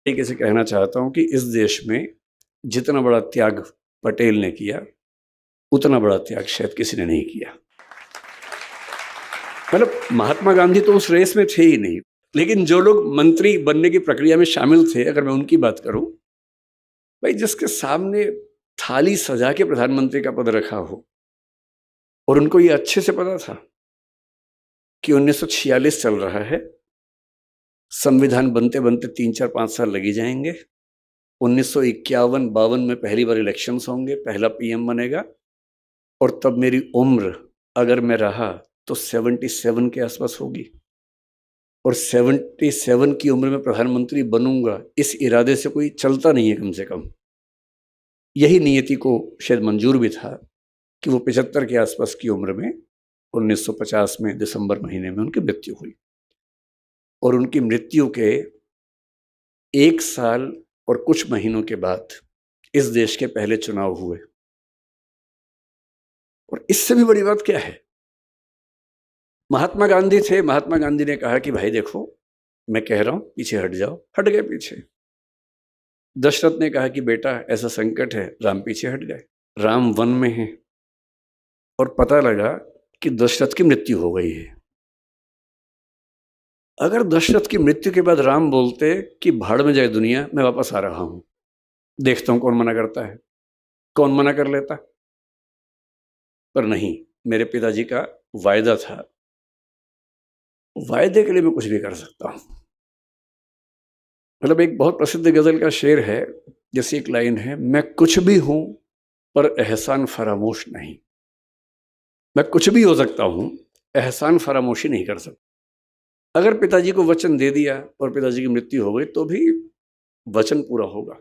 तरीके से कहना चाहता हूँ कि इस देश में जितना बड़ा त्याग पटेल ने किया, उतना बड़ा त्याग शायद किसी ने नहीं किया। मतलब महात्मा गांधी तो उस रेस में थे ही नहीं, लेकिन जो लोग मंत्री बनने की प्रक्रिया में शामिल थे, अगर मैं उनकी बात करूं, भाई जिसके सामने थाली सजा के प्रधानमंत्री का पद रखा हो और उनको ये अच्छे से पता था कि 1946 चल रहा है, संविधान बनते बनते 3-4-5 साल लगी जाएंगे, 1951-52 में पहली बार इलेक्शंस होंगे, पहला पीएम बनेगा, और तब मेरी उम्र अगर मैं रहा तो 77 के आसपास होगी, और 77 की उम्र में प्रधानमंत्री बनूंगा, इस इरादे से कोई चलता नहीं है। कम से कम यही नियति को शायद मंजूर भी था कि वो 75 के आसपास की उम्र में 1950 में दिसंबर महीने में उनकी मृत्यु हुई, और उनकी मृत्यु के 1 साल और कुछ महीनों के बाद इस देश के पहले चुनाव हुए। और इससे भी बड़ी बात क्या है, महात्मा गांधी थे, महात्मा गांधी ने कहा कि भाई देखो, मैं कह रहा हूं पीछे हट जाओ, हट गए पीछे। दशरथ ने कहा कि बेटा ऐसा संकट है, राम पीछे हट गए। राम वन में है और पता लगा कि दशरथ की मृत्यु हो गई है। अगर दशरथ की मृत्यु के बाद राम बोलते कि भाड़ में जाए दुनिया, मैं वापस आ रहा हूं, देखता हूं कौन मना करता है, कौन मना कर लेता। पर नहीं, मेरे पिताजी का वायदा था, वायदे के लिए मैं कुछ भी कर सकता हूं। मतलब एक बहुत प्रसिद्ध गजल का शेर है, जैसी एक लाइन है, मैं कुछ भी हूं पर एहसान फरामोश नहीं। मैं कुछ भी हो सकता हूं, एहसान फरामोशी नहीं कर सकता। अगर पिताजी को वचन दे दिया और पिताजी की मृत्यु हो गई तो भी वचन पूरा होगा।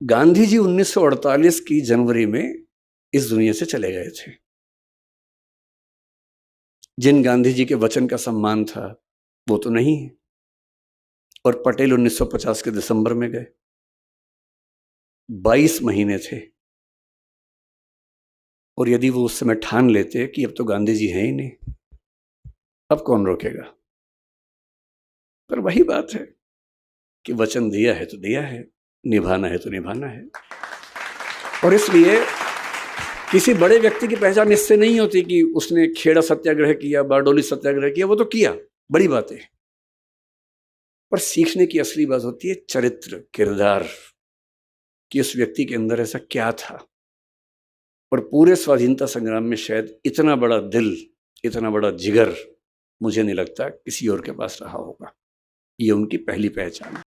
गांधी जी 1948 की जनवरी में इस दुनिया से चले गए थे। जिन गांधी जी के वचन का सम्मान था वो तो नहीं है, और पटेल 1950 के दिसंबर में गए, 22 महीने थे। और यदि वो उस समय ठान लेते कि अब तो गांधी जी हैं ही नहीं, अब कौन रोकेगा। पर वही बात है कि वचन दिया है तो दिया है, निभाना है तो निभाना है। और इसलिए किसी बड़े व्यक्ति की पहचान इससे नहीं होती कि उसने खेड़ा सत्याग्रह किया, बारडोली सत्याग्रह किया, वो तो किया, बड़ी बात है। पर सीखने की असली बात होती है चरित्र, किरदार, कि उस व्यक्ति के अंदर ऐसा क्या था। और पूरे स्वाधीनता संग्राम में शायद इतना बड़ा दिल, इतना बड़ा जिगर मुझे नहीं लगता किसी और के पास रहा होगा। ये उनकी पहली पहचान है।